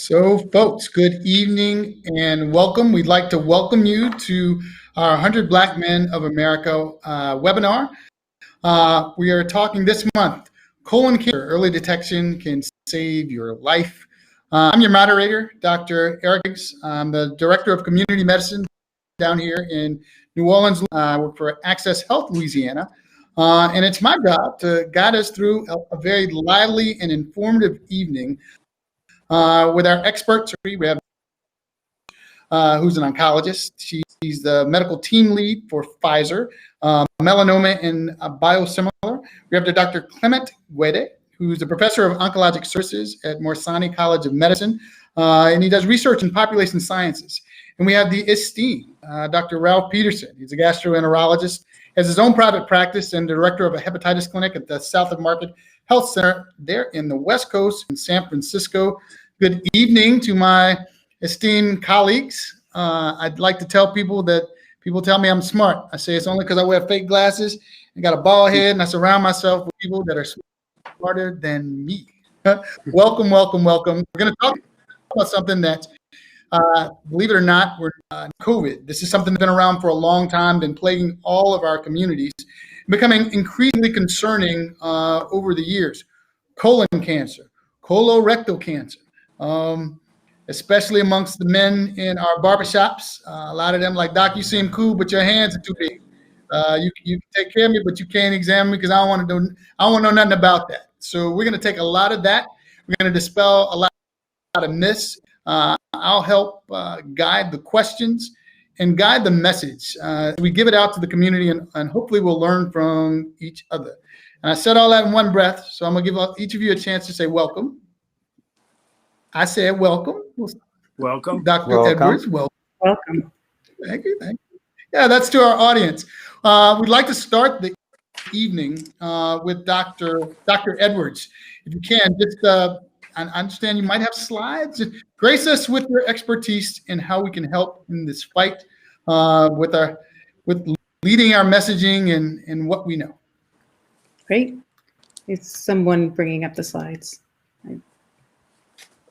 So, folks, good evening and welcome. We'd like to welcome you to our 100 Black Men of America webinar. We are talking this month, colon cancer, early detection can save your life. I'm your moderator, Dr. Griggs. I'm the Director of Community Medicine down here in New Orleans. I work for Access Health, Louisiana. And it's my job to guide us through a very lively and informative evening with our experts. We have who's an oncologist. She's the medical team lead for Pfizer, Melanoma and Biosimilar. We have the Dr. Clement Gwede, who's a professor of oncologic services at Morsani College of Medicine, and he does research in population sciences. And we have the esteemed Dr. Ralph Peterson. He's a gastroenterologist, has his own private practice, and director of a hepatitis clinic at the South of Market Health Center there in the West Coast in San Francisco. Good evening to my esteemed colleagues. I'd like to tell people that people tell me I'm smart. I say it's only because I wear fake glasses and got a bald head, and I surround myself with people that are smarter than me. Welcome, welcome, welcome. We're going to talk about something that, believe it or not, we're COVID. This is something that's been around for a long time, been plaguing all of our communities, becoming increasingly concerning over the years. Colon cancer, colorectal cancer. Especially amongst the men in our barbershops. A lot of them like, Doc, you seem cool, but your hands are too big. You can take care of me, but you can't examine me because I don't want to know nothing about that. So we're going to take a lot of that. We're going to dispel a lot of myths. I'll help guide the questions and guide the message. We give it out to the community, and hopefully we'll learn from each other. And I said all that in one breath, so I'm going to give each of you a chance to say welcome. I said welcome. Welcome. Dr. Edwards, welcome. Thank you. Yeah, that's to our audience. We'd like to start the evening with Dr. Edwards. If you can, just I understand you might have slides. Grace us with your expertise in how we can help in this fight with leading our messaging and what we know. Great. Is someone bringing up the slides?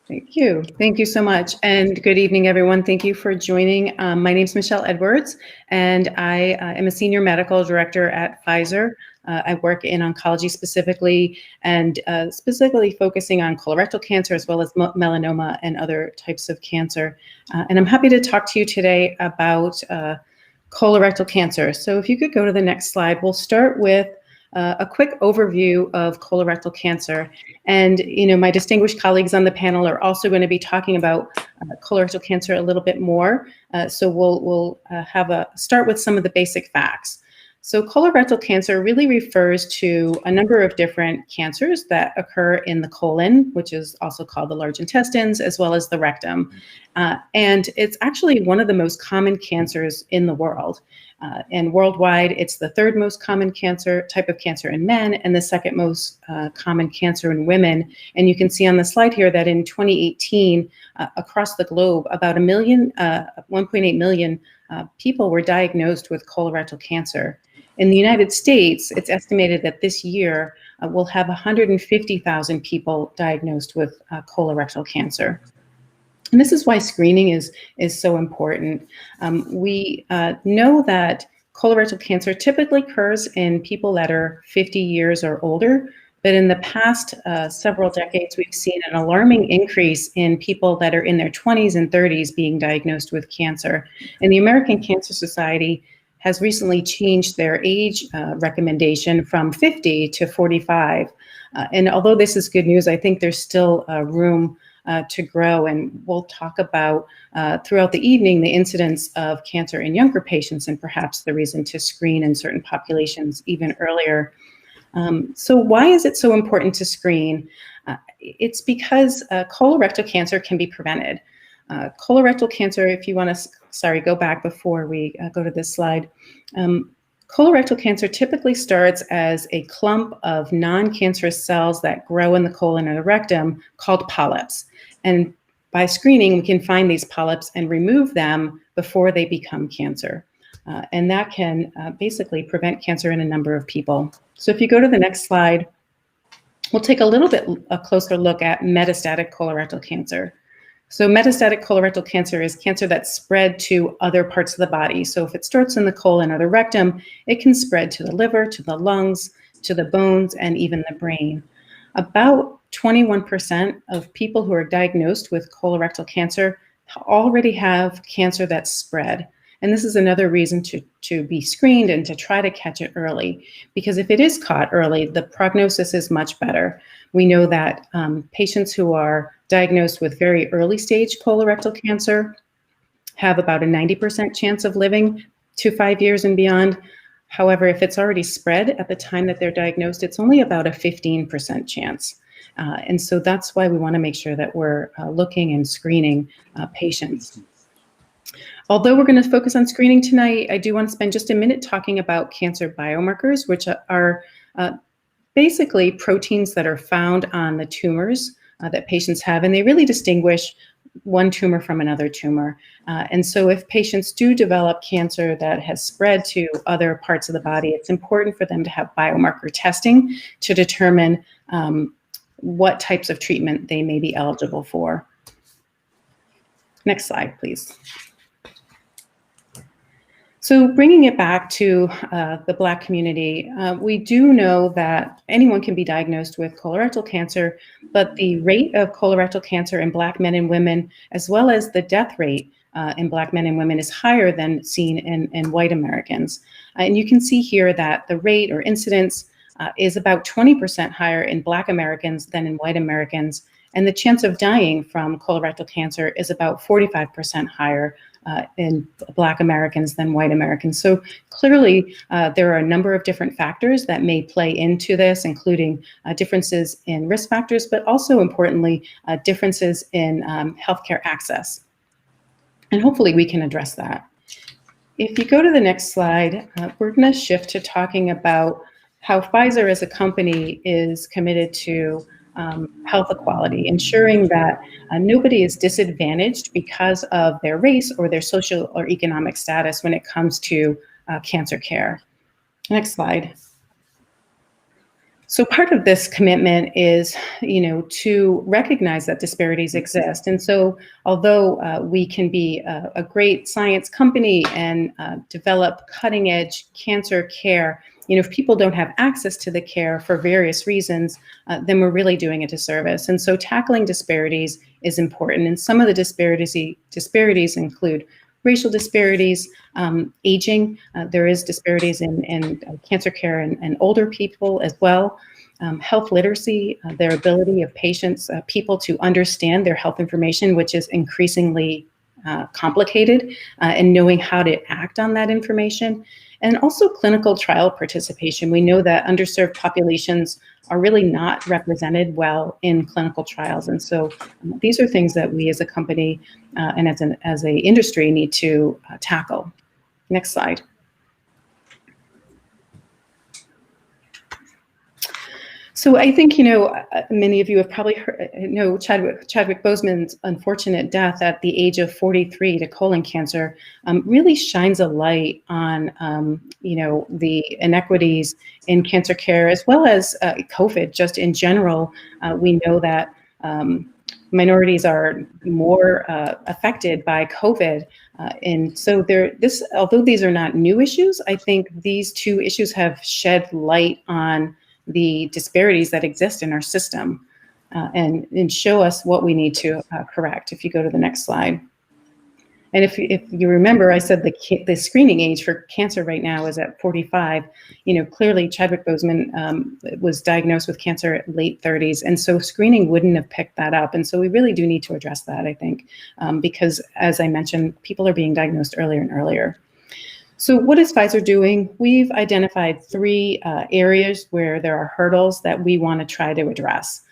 Thank you. Thank you so much. And good evening, everyone. Thank you for joining. My name is Michelle Edwards, and I am a senior medical director at Pfizer. I work in oncology specifically, and specifically focusing on colorectal cancer as well as melanoma and other types of cancer. And I'm happy to talk to you today about colorectal cancer. So if you could go to the next slide, we'll start with a quick overview of colorectal cancer. And, my distinguished colleagues on the panel are also going to be talking about colorectal cancer a little bit more. So we'll start with some of the basic facts. So colorectal cancer really refers to a number of different cancers that occur in the colon, which is also called the large intestines, as well as the rectum. And it's actually one of the most common cancers in the world. And worldwide, it's the third most common type of cancer in men, and the second most common cancer in women. And you can see on the slide here that in 2018, across the globe, about 1.8 million people were diagnosed with colorectal cancer. In the United States, it's estimated that this year we'll have 150,000 people diagnosed with colorectal cancer. And this is why screening is so important. We know that colorectal cancer typically occurs in people that are 50 years or older, but in the past several decades, we've seen an alarming increase in people that are in their 20s and 30s being diagnosed with cancer. And the American Cancer Society has recently changed their age recommendation from 50 to 45. And although this is good news, I think there's still room to grow, and we'll talk about throughout the evening the incidence of cancer in younger patients and perhaps the reason to screen in certain populations even earlier. So why is it so important to screen? It's because colorectal cancer can be prevented. Colorectal cancer, if you want to, go back before we go to this slide. Colorectal cancer typically starts as a clump of non-cancerous cells that grow in the colon or the rectum called polyps. And by screening, we can find these polyps and remove them before they become cancer. And that can basically prevent cancer in a number of people. So if you go to the next slide, we'll take a closer look at metastatic colorectal cancer. So metastatic colorectal cancer is cancer that's spread to other parts of the body. So if it starts in the colon or the rectum, it can spread to the liver, to the lungs, to the bones, and even the brain. About 21% of people who are diagnosed with colorectal cancer already have cancer that's spread. And this is another reason to be screened and to try to catch it early, because if it is caught early, the prognosis is much better. We know that patients who are diagnosed with very early stage colorectal cancer have about a 90% chance of living to 5 years and beyond. However, if it's already spread at the time that they're diagnosed, it's only about a 15% chance. And so that's why we want to make sure that we're looking and screening patients. Although we're going to focus on screening tonight, I do want to spend just a minute talking about cancer biomarkers, which are basically proteins that are found on the tumors that patients have, and they really distinguish one tumor from another tumor. And so if patients do develop cancer that has spread to other parts of the body, it's important for them to have biomarker testing to determine what types of treatment they may be eligible for. Next slide, please. So bringing it back to the Black community, we do know that anyone can be diagnosed with colorectal cancer, but the rate of colorectal cancer in Black men and women, as well as the death rate in Black men and women, is higher than seen in white Americans. And you can see here that the rate or incidence is about 20% higher in Black Americans than in white Americans. And the chance of dying from colorectal cancer is about 45% higher in Black Americans than white Americans. So clearly, there are a number of different factors that may play into this, including differences in risk factors, but also importantly, differences in healthcare access. And hopefully we can address that. If you go to the next slide, we're going to shift to talking about how Pfizer as a company is committed to health equality, ensuring that nobody is disadvantaged because of their race or their social or economic status when it comes to cancer care. Next slide. So part of this commitment is, to recognize that disparities exist. And so although we can be a great science company and develop cutting edge cancer care, if people don't have access to the care for various reasons, then we're really doing a disservice. And so tackling disparities is important. And some of the disparities include racial disparities, aging. There is disparities in cancer care and older people as well. Health literacy, their ability of people to understand their health information, which is increasingly complicated, and knowing how to act on that information. And also clinical trial participation. We know that underserved populations are really not represented well in clinical trials. And so these are things that we as a company and as an industry need to tackle. Next slide. So I think, many of you have probably heard, Chadwick Boseman's unfortunate death at the age of 43 to colon cancer really shines a light on, the inequities in cancer care, as well as COVID just in general. We know that minorities are more affected by COVID. And so although these are not new issues, I think these two issues have shed light on the disparities that exist in our system and show us what we need to correct. If you go to the next slide. And if you remember, I said the screening age for cancer right now is at 45. Clearly Chadwick Boseman was diagnosed with cancer at late 30s. And so screening wouldn't have picked that up. And so we really do need to address that, I think, because as I mentioned, people are being diagnosed earlier and earlier. So what is Pfizer doing? We've identified 3 areas where there are hurdles that we want to try to address.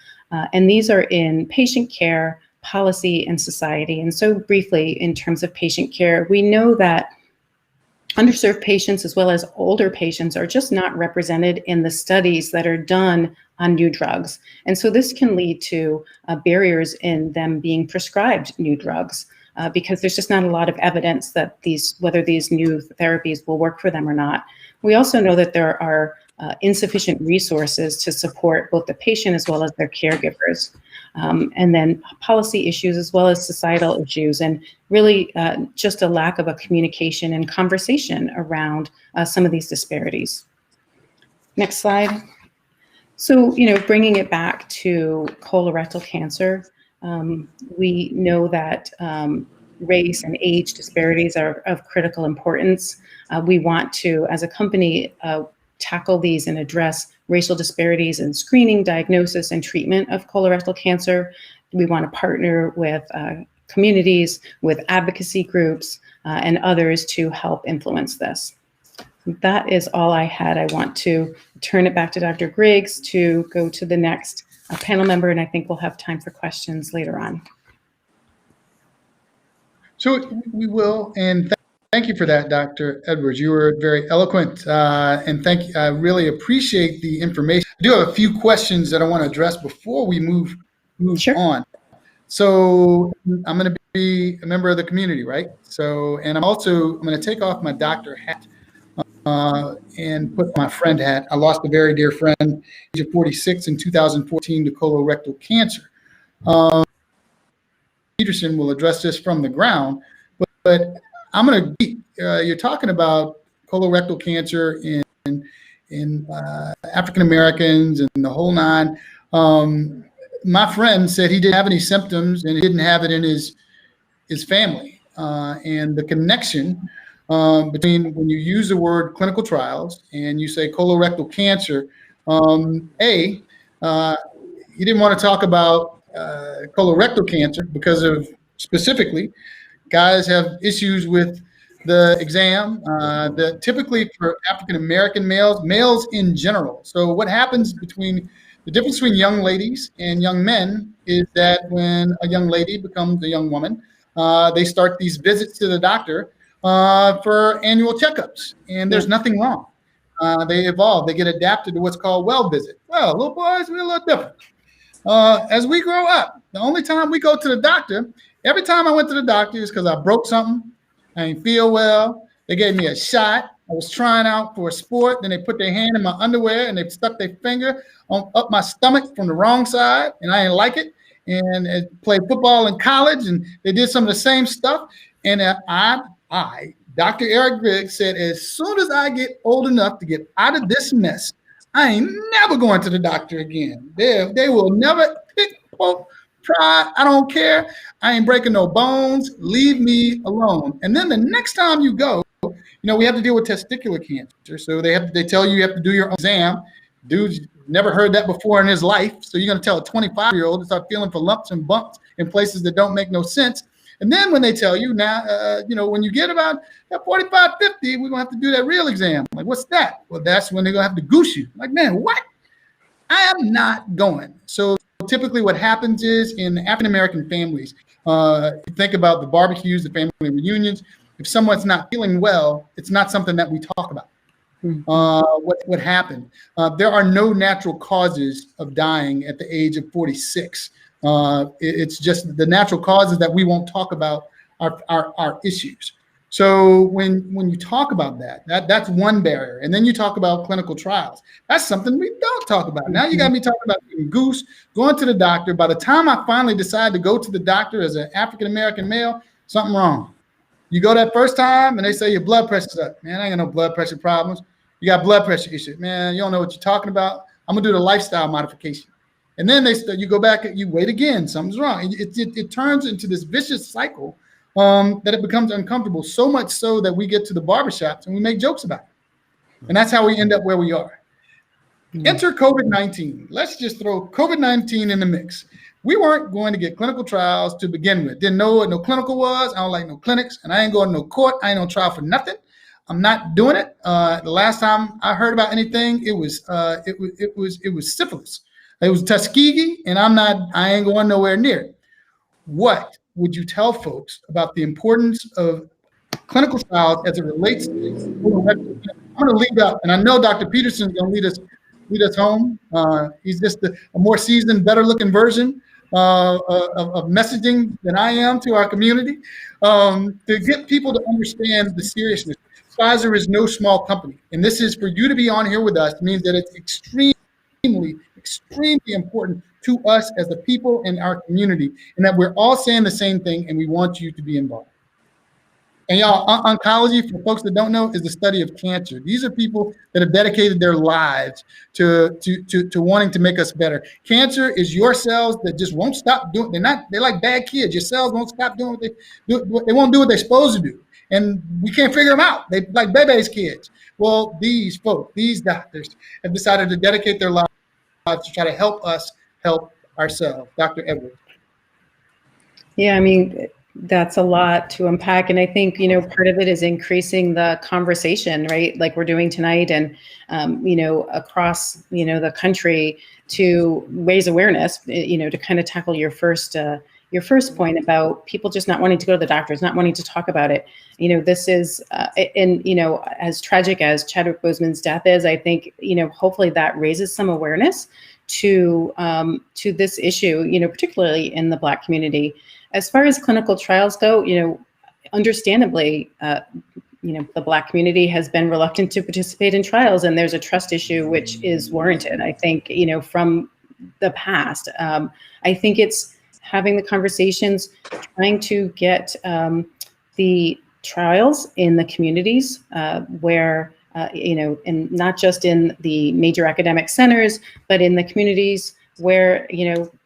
And these are in patient care, policy, and society. And so briefly, in terms of patient care, we know that underserved patients as well as older patients are just not represented in the studies that are done on new drugs. And so this can lead to barriers in them being prescribed new drugs. Because there's just not a lot of evidence that whether these new therapies will work for them or not. We also know that there are insufficient resources to support both the patient as well as their caregivers. And then policy issues as well as societal issues, and really just a lack of a communication and conversation around some of these disparities. Next slide. So, bringing it back to colorectal cancer, we know that race and age disparities are of critical importance. We want to, as a company, tackle these and address racial disparities in screening, diagnosis, and treatment of colorectal cancer. We want to partner with communities, with advocacy groups, and others to help influence this. That is all I had. I want to turn it back to Dr. Griggs to go to the next panel member, and I think we'll have time for questions later on. So we will, and thank you for that, Dr. Edwards. You were very eloquent, and thank you. I really appreciate the information. I do have a few questions that I want to address before we move Sure. on. So I'm going to be a member of the community, right? So, and I'm going to take off my doctor hat and put my friend hat. I lost a very dear friend, age of 46 in 2014 to colorectal cancer. Peterson will address this from the ground, but I'm going to. You're talking about colorectal cancer in African Americans and the whole nine. My friend said he didn't have any symptoms and he didn't have it in his family, and the connection between when you use the word clinical trials and you say colorectal cancer, he didn't want to talk about colorectal cancer because of specifically guys have issues with the exam, that typically for African American males in general. So what happens between the difference between young ladies and young men is that when a young lady becomes a young woman, they start these visits to the doctor for annual checkups, and there's nothing wrong. They evolve, they get adapted to what's called well visit. Well, little boys, we're a little different. As we grow up, the only time we go to the doctor, every time I went to the doctor is because I broke something, I didn't feel well, they gave me a shot, I was trying out for a sport, then they put their hand in my underwear and they stuck their finger up my stomach from the wrong side, and I didn't like it, and played football in college, and they did some of the same stuff, and I, Dr. Eric Griggs, said as soon as I get old enough to get out of this mess, I ain't never going to the doctor again. They will never pick, poke, pry. I don't care. I ain't breaking no bones. Leave me alone. And then the next time you go, we have to deal with testicular cancer. So they tell you have to do your own exam. Dude's never heard that before in his life. So you're going to tell a 25-year-old to start feeling for lumps and bumps in places that don't make no sense. And then when they tell you now, when you get about 45, 50, we're going to have to do that real exam. Like, what's that? Well, that's when they're going to have to goose you. Like, man, what? I am not going. So typically what happens is in African-American families, think about the barbecues, the family reunions. If someone's not feeling well, it's not something that we talk about. What happened? There are no natural causes of dying at the age of 46. It's just the natural causes that we won't talk about are issues. So when you talk about that's one barrier. And then you talk about clinical trials. That's something we don't talk about. Now you got me talking about getting goose, going to the doctor. By the time I finally decide to go to the doctor as an African-American male, something wrong. You go that first time and they say your blood pressure's up. Man, I ain't got no blood pressure problems. You got blood pressure issues. Man, you don't know what you're talking about. I'm gonna do the lifestyle modification. And then you go back, you wait again, something's wrong. It turns into this vicious cycle that it becomes uncomfortable, so much so that we get to the barbershops and we make jokes about it. And that's how we end up where we are. Enter COVID-19. Let's just throw COVID-19 in the mix. We weren't going to get clinical trials to begin with. Didn't know what no clinical was. I don't like no clinics, and I ain't going to no court. I ain't on trial for nothing. I'm not doing it. The last time I heard about anything, it was syphilis. It was Tuskegee, and I ain't going nowhere near it. What would you tell folks about the importance of clinical trials as it relates to colorectal cancer? I'm going to lead up, and I know Dr. Peterson is going to lead us home. He's just a more seasoned, better-looking version of messaging than I am to our community, to get people to understand the seriousness. Pfizer is no small company. And this is for you to be on here with us means that it's extremely important to us as the people in our community, and that we're all saying the same thing, and we want you to be involved. And y'all, oncology, for folks that don't know, is the study of cancer. These are people that have dedicated their lives to wanting to make us better. Cancer is your cells that just won't stop doing. They're like bad kids. Your cells won't stop doing what they do. They won't do what they're supposed to do, and we can't figure them out. They like baby's kids. Well, these folks, these doctors, have decided to dedicate their lives to try to help us help ourselves. Dr. Edwards. Yeah, I mean, that's a lot to unpack. And I think, part of it is increasing the conversation, right? Like we're doing tonight and, across, the country to raise awareness, to kind of tackle your first point about people just not wanting to go to the doctors, not wanting to talk about it. This is, as tragic as Chadwick Boseman's death is, I think, hopefully that raises some awareness to this issue, particularly in the Black community. As far as clinical trials go, understandably, the Black community has been reluctant to participate in trials, and there's a trust issue which is warranted. I think, from the past, I think it's having the conversations, trying to get the trials in the communities where, and not just in the major academic centers, but in the communities where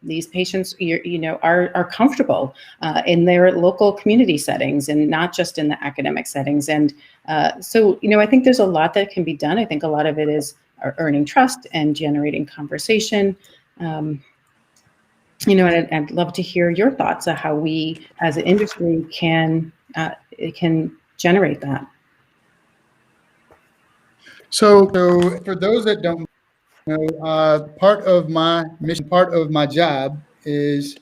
these patients are comfortable in their local community settings and not just in the academic settings. And so I think there's a lot that can be done. I think a lot of it is earning trust and generating conversation. And I'd love to hear your thoughts on how we as an industry can generate that. So for those that don't part of my mission, part of my job is,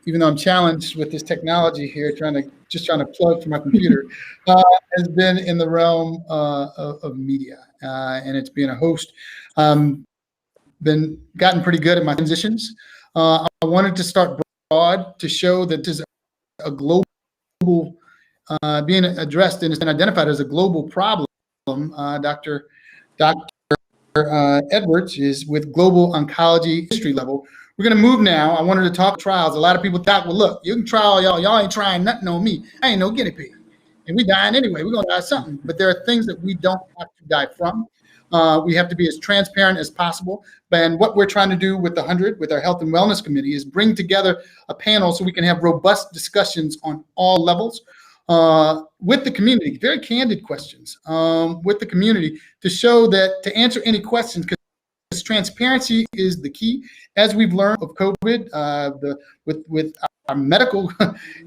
even though I'm challenged with this technology here, trying to plug for my computer, has been in the realm of media, and it's being a host. Been gotten pretty good at my transitions. I wanted to start broad to show that this is a global being addressed and identified as a global problem. Dr. Edwards is with Global Oncology History Level. We're going to move now. I wanted to talk trials. A lot of people thought, well, look, you can try all y'all. Y'all ain't trying nothing on me. I ain't no guinea pig. And we dying anyway. We're going to die something. But there are things that we don't have to die from. We have to be as transparent as possible. And what we're trying to do with the 100, with our Health and Wellness Committee, is bring together a panel so we can have robust discussions on all levels. With the community, very candid questions with the community to show that, to answer any questions, because transparency is the key. As we've learned of COVID, with our medical,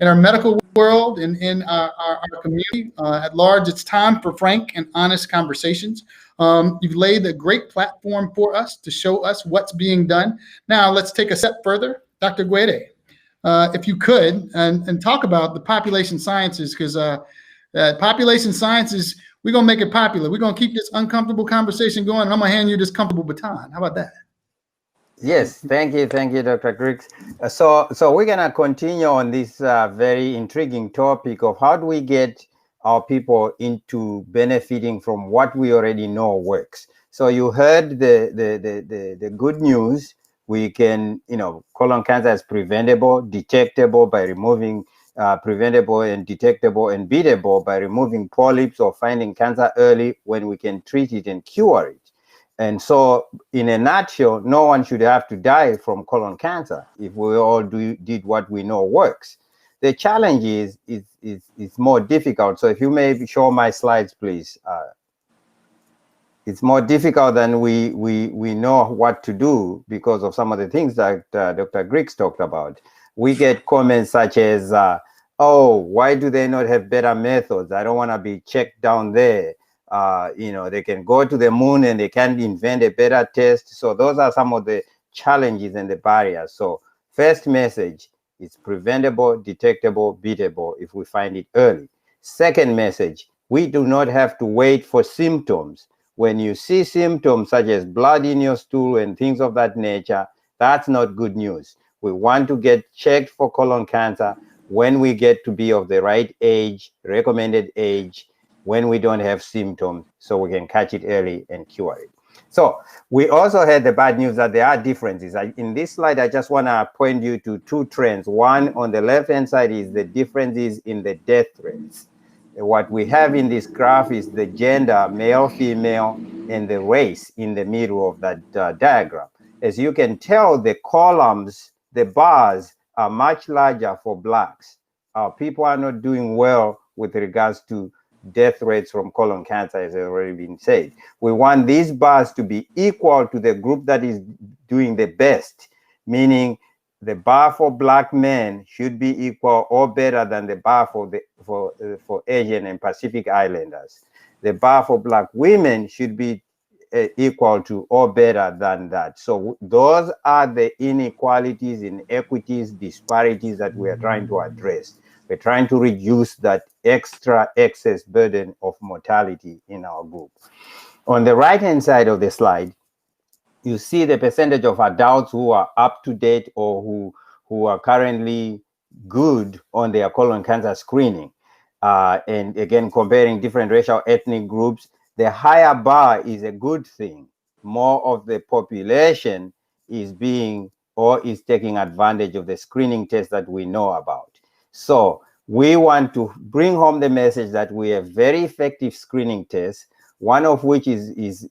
in our medical world and in our community at large, it's time for frank and honest conversations. You've laid a great platform for us to show us what's being done. Now let's take a step further. Dr. Gwede, if you could, and talk about the population sciences, because population sciences, we're going to make it popular. We're going to keep this uncomfortable conversation going, and I'm going to hand you this comfortable baton. How about that? Yes, thank you, Dr. Griggs. So we're going to continue on this very intriguing topic of how do we get our people into benefiting from what we already know works. So you heard the good news. We can, colon cancer is preventable, detectable by removing, preventable and detectable and beatable by removing polyps or finding cancer early when we can treat it and cure it. And so in a nutshell, no one should have to die from colon cancer if we all did what we know works. The challenge is more difficult. So if you may show my slides, please. It's more difficult than we know what to do because of some of the things that Dr. Griggs talked about. We get comments such as, oh, why do they not have better methods? I don't want to be checked down there. They can go to the moon and they can't invent a better test. So those are some of the challenges and the barriers. So first message is preventable, detectable, beatable if we find it early. Second message, we do not have to wait for symptoms. When you see symptoms such as blood in your stool and things of that nature, that's not good news. We want to get checked for colon cancer when we get to be of the right age, recommended age, when we don't have symptoms, so we can catch it early and cure it. So we also had the bad news that there are differences. In this slide, I just want to point you to two trends. One on the left-hand side is the differences in the death rates. What we have in this graph is the gender, male, female, and the race in the middle of that diagram. As you can tell, the columns, the bars are much larger for Blacks. People are not doing well with regards to death rates from colon cancer, as has already been said. We want these bars to be equal to the group that is doing the best, meaning the bar for Black men should be equal or better than the bar for Asian and Pacific Islanders. The bar for Black women should be equal to or better than that. So those are the inequalities, inequities, disparities that we are trying to address. We're trying to reduce that excess burden of mortality in our group. On the right-hand side of the slide, you see the percentage of adults who are up to date or who are currently good on their colon cancer screening. And again, comparing different racial ethnic groups, the higher bar is a good thing. More of the population is being or is taking advantage of the screening test that we know about. So we want to bring home the message that we have very effective screening tests, one of which is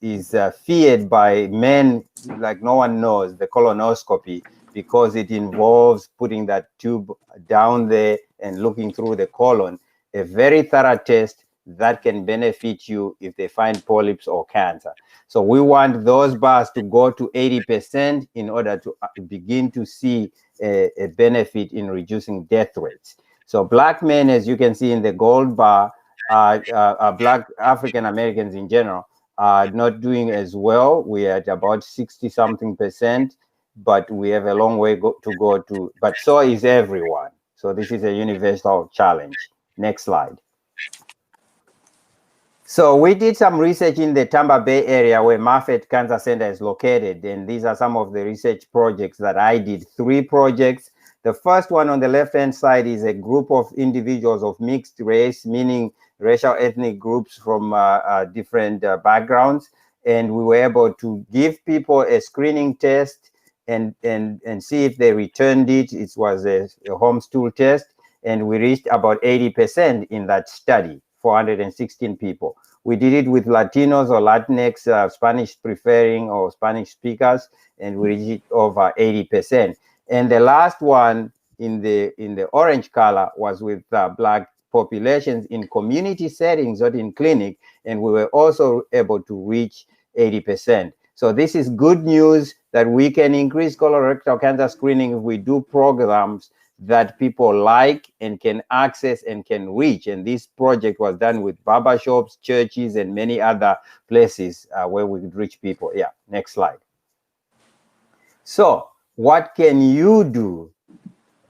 feared by men like no one knows, the colonoscopy, because it involves putting that tube down there and looking through the colon. A very thorough test that can benefit you if they find polyps or cancer. So we want those bars to go to 80% in order to begin to see a benefit in reducing death rates. So Black men, as you can see in the gold bar, Black African Americans in general are not doing as well. We're at about 60-something%, but we have a long way to go to, but so is everyone. So this is a universal challenge. Next slide. So we did some research in the Tampa Bay area where Moffitt Cancer Center is located, and these are some of the research projects that I did. 3 projects. The first one on the left-hand side is a group of individuals of mixed race, meaning racial ethnic groups from different backgrounds, and we were able to give people a screening test and see if they returned it. It was a home stool test, and we reached about 80% in that study, 416 people. We did it with Latinos or Latinx, Spanish preferring or Spanish speakers, and we reached over 80%. And the last one in the orange color was with Black populations in community settings, not in clinic, and we were also able to reach 80%. So this is good news that we can increase colorectal cancer screening if we do programs that people like and can access and can reach. And this project was done with barbershops, churches, and many other places where we could reach people. Yeah, next slide. So what can you do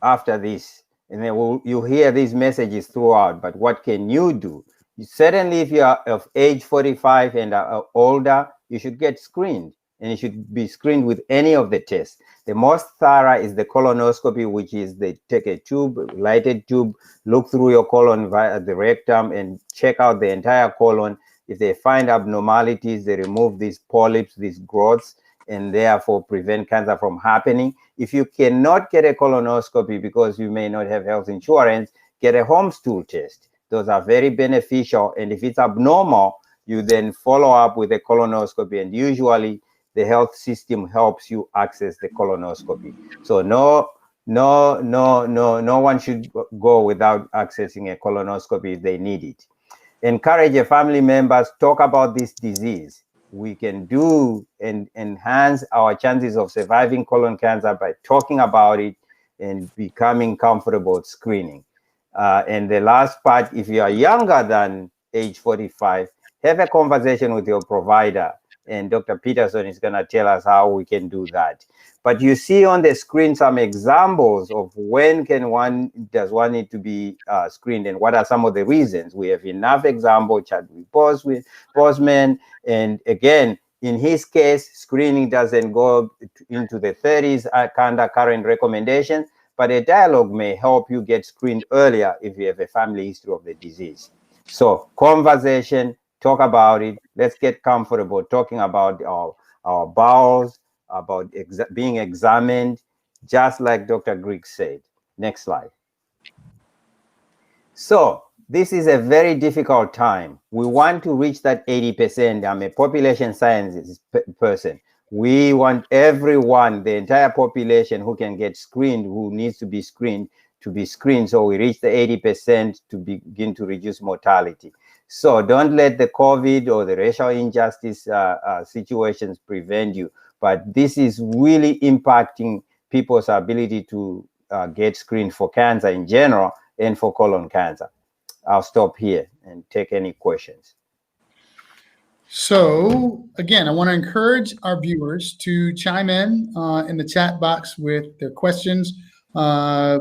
after this? And then you hear these messages throughout, but what can you do? Certainly, if you are of age 45 and older, you should get screened, and you should be screened with any of the tests. The most thorough is the colonoscopy, which is they take a tube, lighted tube, look through your colon via the rectum and check out the entire colon. If they find abnormalities, they remove these polyps, these growths, and therefore prevent cancer from happening. If you cannot get a colonoscopy because you may not have health insurance, get a home stool test. Those are very beneficial. And if it's abnormal, you then follow up with a colonoscopy, and usually the health system helps you access the colonoscopy. So no one should go without accessing a colonoscopy if they need it. Encourage your family members, talk about this disease. We can do and enhance our chances of surviving colon cancer by talking about it and becoming comfortable with screening. And the last part, if you are younger than age 45, have a conversation with your provider, and Dr. Peterson is going to tell us how we can do that. But you see on the screen some examples of when does one need to be screened, and what are some of the reasons. We have enough examples, Chadwick Boseman, and again, in his case, screening doesn't go into the 30s under current recommendations, but a dialogue may help you get screened earlier if you have a family history of the disease. So conversation, talk about it. Let's get comfortable talking about our bowels, about being examined, just like Dr. Griggs said. Next slide. So this is a very difficult time. We want to reach that 80%. I'm a population sciences person. We want everyone, the entire population who can get screened, who needs to be screened, to be screened. So we reach the 80% to begin to reduce mortality. So don't let the COVID or the racial injustice situations prevent you. But this is really impacting people's ability to get screened for cancer in general and for colon cancer. I'll stop here and take any questions. So again, I want to encourage our viewers to chime in the chat box with their questions. I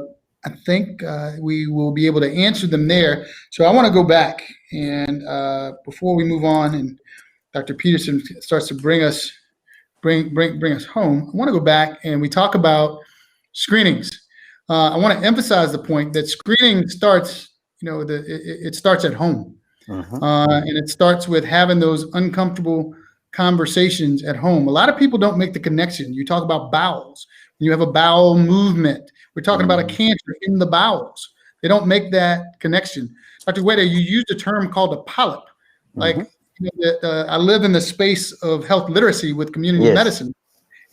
think we will be able to answer them there. So I want to go back and before we move on and Dr. Peterson starts to bring us home, I want to go back and we talk about screenings. I want to emphasize the point that screening starts, it starts at home. And it starts with having those uncomfortable conversations at home. A lot of people don't make the connection. You talk about bowels. When you have a bowel movement, we're talking about a cancer in the bowels. They don't make that connection. Dr. Gwede, you used a term called a polyp. Like I live in the space of health literacy with community medicine.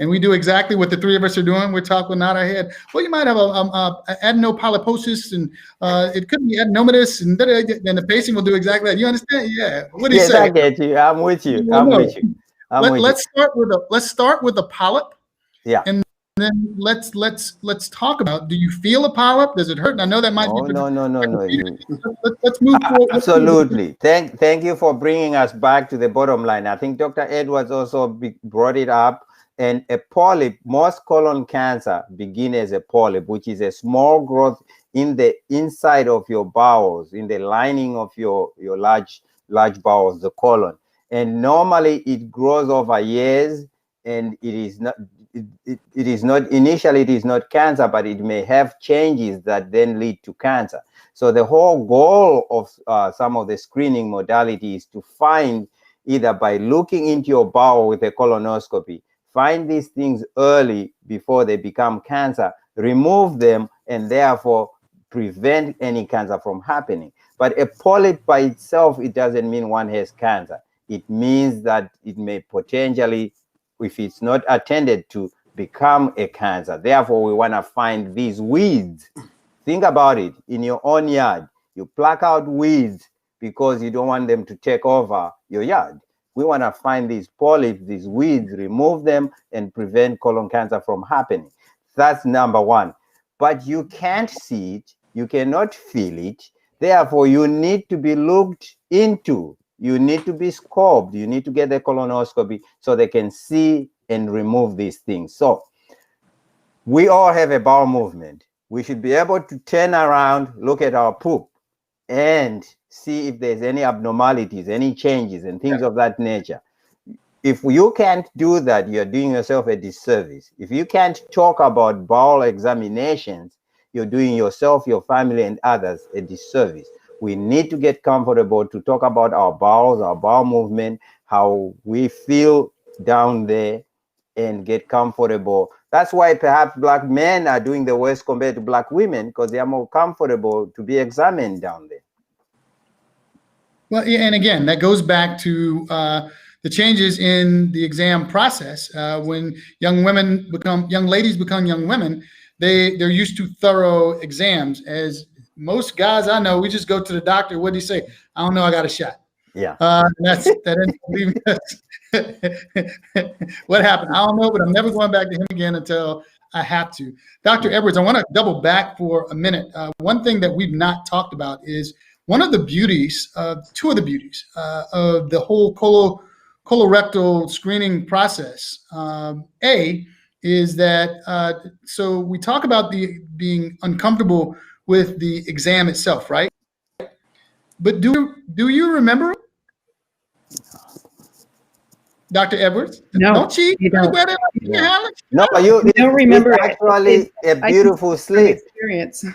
And we do exactly what the three of us are doing. We're talking out our head. Well, you might have a adenopolyposis, and it could be adenomatous, and the patient will do exactly that. You understand? Yeah. What do you say? Yes, I get you. I'm with you. With you. Let's start with a polyp. Yeah. And then let's talk about. Do you feel a polyp? Does it hurt? And I know that might be. No. Let's move forward. Absolutely. Thank you for bringing us back to the bottom line. I think Dr. Edwards also brought it up. And a polyp, most colon cancer begin as a polyp, which is a small growth in the inside of your bowels, in the lining of your large bowels, the colon. And normally it grows over years, and it is not initially it is not cancer, but it may have changes that then lead to cancer. So the whole goal of some of the screening modalities is to find, either by looking into your bowel with a colonoscopy, find these things early before they become cancer, remove them, and therefore prevent any cancer from happening. But a polyp by itself, it doesn't mean one has cancer. It means that it may potentially, if it's not attended to, become a cancer. Therefore, we want to find these weeds. Think about it. In your own yard, you pluck out weeds because you don't want them to take over your yard. We want to find these polyps, these weeds, remove them, and prevent colon cancer from happening. That's number one. But you can't see it. You cannot feel it. Therefore, you need to be looked into. You need to be scoped. You need to get the colonoscopy so they can see and remove these things. So we all have a bowel movement. We should be able to turn around, look at our poop, and see if there's any abnormalities, any changes, and things of that nature. If you can't do that, you're doing yourself a disservice. If you can't talk about bowel examinations, you're doing yourself, your family, and others a disservice. We need to get comfortable to talk about our bowels, our bowel movement, how we feel down there, and get comfortable. That's why perhaps Black men are doing the worst compared to Black women, because they are more comfortable to be examined down there. Well, yeah, and again, that goes back to the changes in the exam process. When young ladies become young women, they're used to thorough exams. As most guys I know, we just go to the doctor. What do you say? I don't know. I got a shot. Yeah. That ends up leaving us. What happened? I don't know, but I'm never going back to him again until I have to. Dr. Edwards, I want to double back for a minute. One thing that we've not talked about is one of the beauties, two of the beauties of the whole colorectal screening process. A is that, so we talk about being uncomfortable with the exam itself, right? But do you remember, Dr. Edwards? No, don't cheat. you don't. No, you don't remember it's actually a beautiful sleep experience.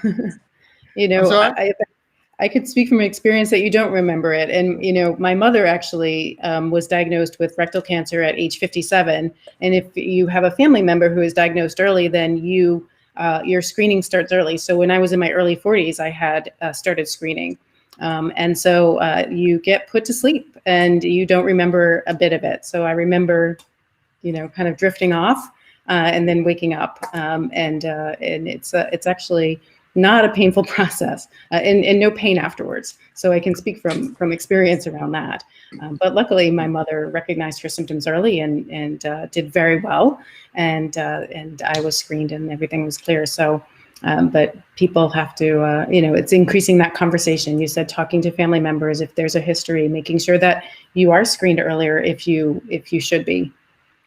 You know, I could speak from experience that you don't remember it. And, my mother actually was diagnosed with rectal cancer at age 57. And if you have a family member who is diagnosed early, then your screening starts early. So when I was in my early 40s, I had started screening. And so you get put to sleep and you don't remember a bit of it. So I remember, kind of drifting off and then waking up. And it's actually not a painful process and no pain afterwards. So I can speak from experience around that. But luckily, my mother recognized her symptoms early and did very well. And I was screened and everything was clear. So, but people have to, it's increasing that conversation. You said talking to family members, if there's a history, making sure that you are screened earlier if you should be.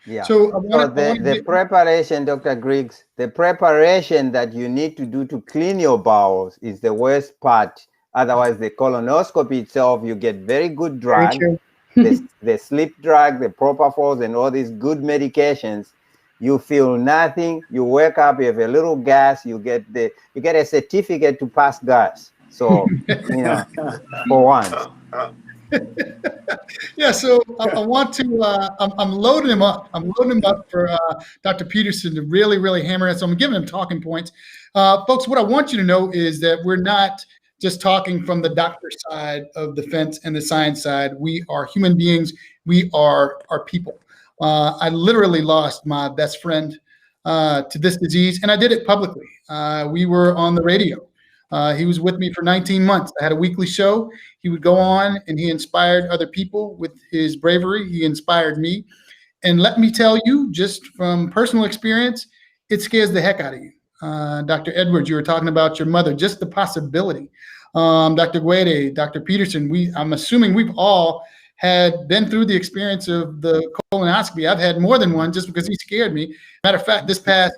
Yeah. So the preparation, Dr. Griggs, the preparation that you need to do to clean your bowels is the worst part. Otherwise, the colonoscopy itself, you get very good drug, the sleep drug, the propofol, and all these good medications. You feel nothing. You wake up, you have a little gas. You get a certificate to pass gas. So for once. Yeah, so I want to, I'm loading him up. I'm loading him up for Dr. Peterson to really, really hammer it. So I'm giving him talking points. Folks, what I want you to know is that we're not just talking from the doctor side of the fence and the science side. We are human beings. We are people. I literally lost my best friend to this disease, and I did it publicly. We were on the radio. He was with me for 19 months. I had a weekly show. He would go on and he inspired other people with his bravery. He inspired me. And let me tell you, just from personal experience, it scares the heck out of you. Dr. Edwards, you were talking about your mother, just the possibility. Dr. Gwede, Dr. Peterson, I'm assuming we've all had been through the experience of the colonoscopy. I've had more than one just because he scared me. Matter of fact, this past,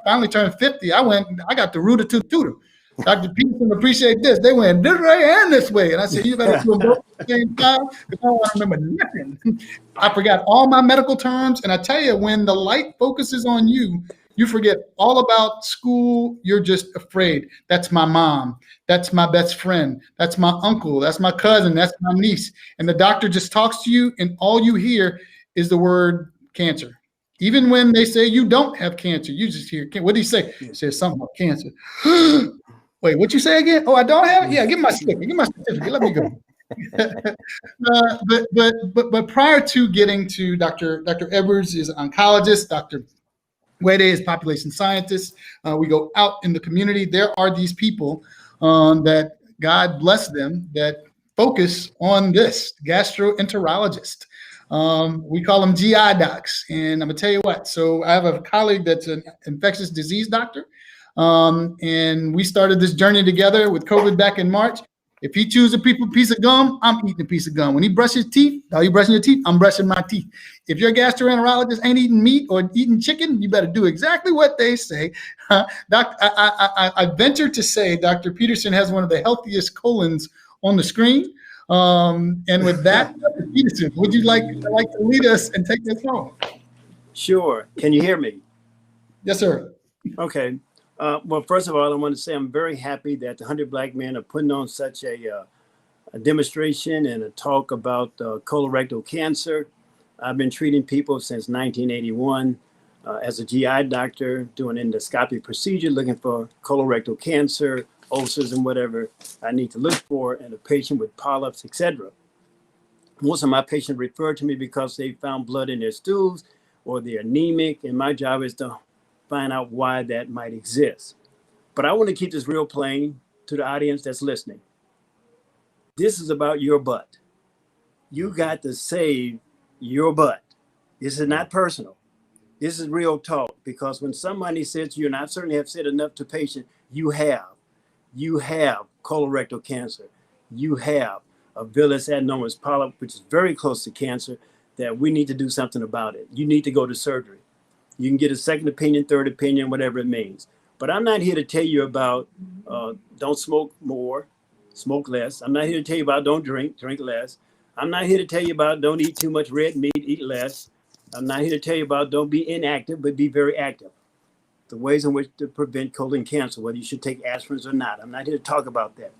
finally turned 50, I got the rooter to tutor. Dr. Peterson, appreciate this. They went this way and this way. And I said, you better do them both at the same time because I don't want to remember nothing. I forgot all my medical terms. And I tell you, when the light focuses on you, you forget all about school. You're just afraid. That's my mom. That's my best friend. That's my uncle. That's my cousin. That's my niece. And the doctor just talks to you and all you hear is the word cancer. Even when they say you don't have cancer, you just hear, what did he say? He says something about cancer. Wait, what you say again? Oh, I don't have it? Yeah, give me my certificate. Give me my certificate. Let me go. But prior to getting to Dr. Edwards is an oncologist. Dr. Gwede is population scientist. We go out in the community. There are these people that God bless them that focus on this, gastroenterologist. We call them GI docs. And I'm gonna tell you what, so I have a colleague that's an infectious disease doctor. And we started this journey together with COVID back in March. If he chews a piece of gum, I'm eating a piece of gum. When he brushes teeth, are you brushing your teeth? I'm brushing my teeth. If your gastroenterologist ain't eating meat or eating chicken, you better do exactly what they say. I venture to say Dr. Peterson has one of the healthiest colons on the screen. And with that, Dr. Peterson, would you like to lead us and take this home? Sure. Can you hear me? Yes, sir. Okay. Well, first of all, I want to say I'm very happy that the 100 Black Men are putting on such a demonstration and a talk about colorectal cancer. I've been treating people since 1981 as a GI doctor, doing endoscopic procedure, looking for colorectal cancer, ulcers, and whatever I need to look for in a patient with polyps, etc. Most of my patients refer to me because they found blood in their stools or they're anemic, and my job is to find out why that might exist. But I want to keep this real plain to the audience that's listening. This is about your butt. You got to save your butt. This is not personal. This is real talk, because when somebody says to you, and I certainly have said enough to patients, you have colorectal cancer. You have a villus adenomatous polyp, which is very close to cancer, that we need to do something about it. You need to go to surgery. You can get a second opinion, third opinion, whatever it means. But I'm not here to tell you about don't smoke more, smoke less. I'm not here to tell you about don't drink less. I'm not here to tell you about don't eat too much red meat, eat less. I'm not here to tell you about don't be inactive, but be very active. The ways in which to prevent colon cancer, whether you should take aspirins or not. I'm not here to talk about that.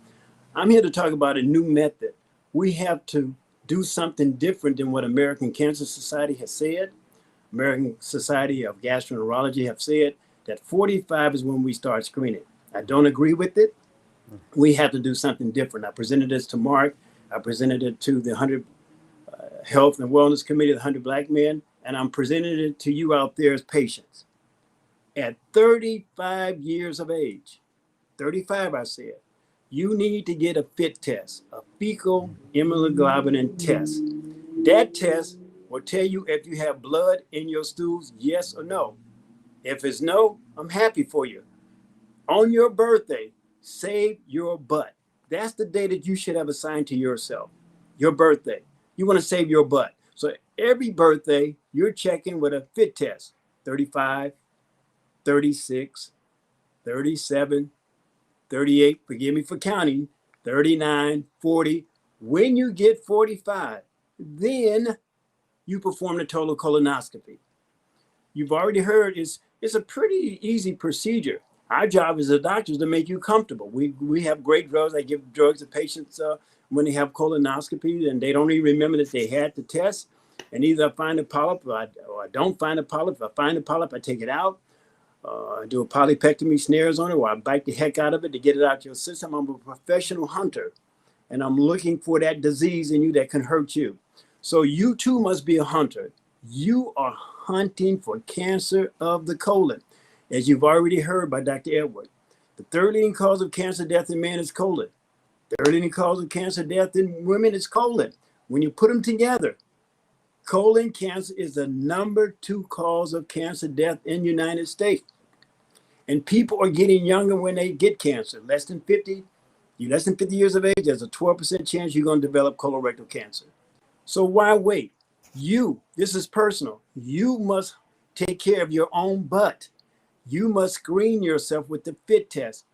I'm here to talk about a new method. We have to do something different than what American Cancer Society has said. American Society of Gastroenterology have said that 45 is when we start screening. I don't agree with it. We have to do something different. I presented this to Mark. I presented it to the 100 Health and Wellness Committee, the 100 Black Men, and I'm presenting it to you out there as patients. At 35 years of age, 35 I said, you need to get a FIT test, a fecal immunoglobulin test. That test will tell you if you have blood in your stools, yes or no. If it's no, I'm happy for you. On your birthday, save your butt. That's the day that you should have assigned to yourself, your birthday. You want to save your butt. So every birthday, you're checking with a FIT test, 35, 36, 37, 38, forgive me for counting, 39, 40. When you get 45, then you perform the total colonoscopy. You've already heard it's a pretty easy procedure. Our job as a doctor is to make you comfortable. We have great drugs. I give drugs to patients when they have colonoscopy and they don't even remember that they had the test. And either I find a polyp or I don't find a polyp. If I find a polyp, I take it out. I do a polypectomy snares on it, or I bite the heck out of it to get it out of your system. I'm a professional hunter, and I'm looking for that disease in you that can hurt you. So you too must be a hunter. You are hunting for cancer of the colon. As you've already heard by Dr. Edward, the third leading cause of cancer death in men is colon. The third leading cause of cancer death in women is colon. When you put them together, colon cancer is the #2 cause of cancer death in the United States. And people are getting younger when they get cancer. Less than 50 years of age, there's a 12% chance you're going to develop colorectal cancer. So why wait? This is personal. You must take care of your own butt. You must screen yourself with the FIT test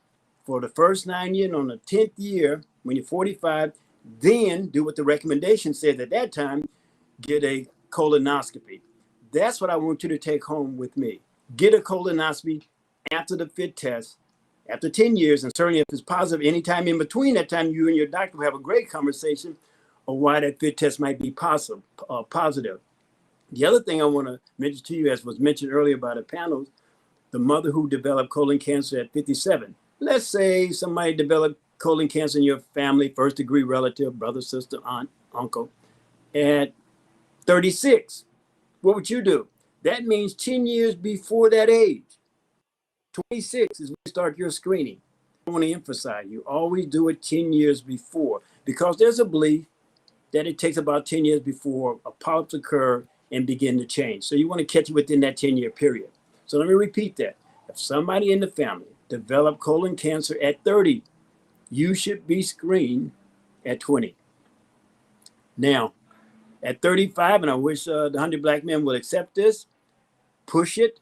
for the first 9 years. On the 10th year, when you're 45, then do what the recommendation said at that time, get a colonoscopy. That's what I want you to take home with me. Get a colonoscopy after the FIT test, after 10 years, and certainly if it's positive, anytime in between that time, you and your doctor will have a great conversation of why that FIT test might be positive. The other thing I want to mention to you, as was mentioned earlier by the panel, the mother who developed colon cancer at 57. Let's say somebody developed colon cancer in your family, first degree relative, brother, sister, aunt, uncle, at 36. What would you do? That means 10 years before that age. 26 is when you start your screening. I want to emphasize, you always do it 10 years before, because there's a belief that it takes about 10 years before a polyps occur and begin to change. So you want to catch it within that 10-year period. So let me repeat that. If somebody in the family developed colon cancer at 30, you should be screened at 20. Now, at 35, and I wish the 100 Black Men will accept this, push it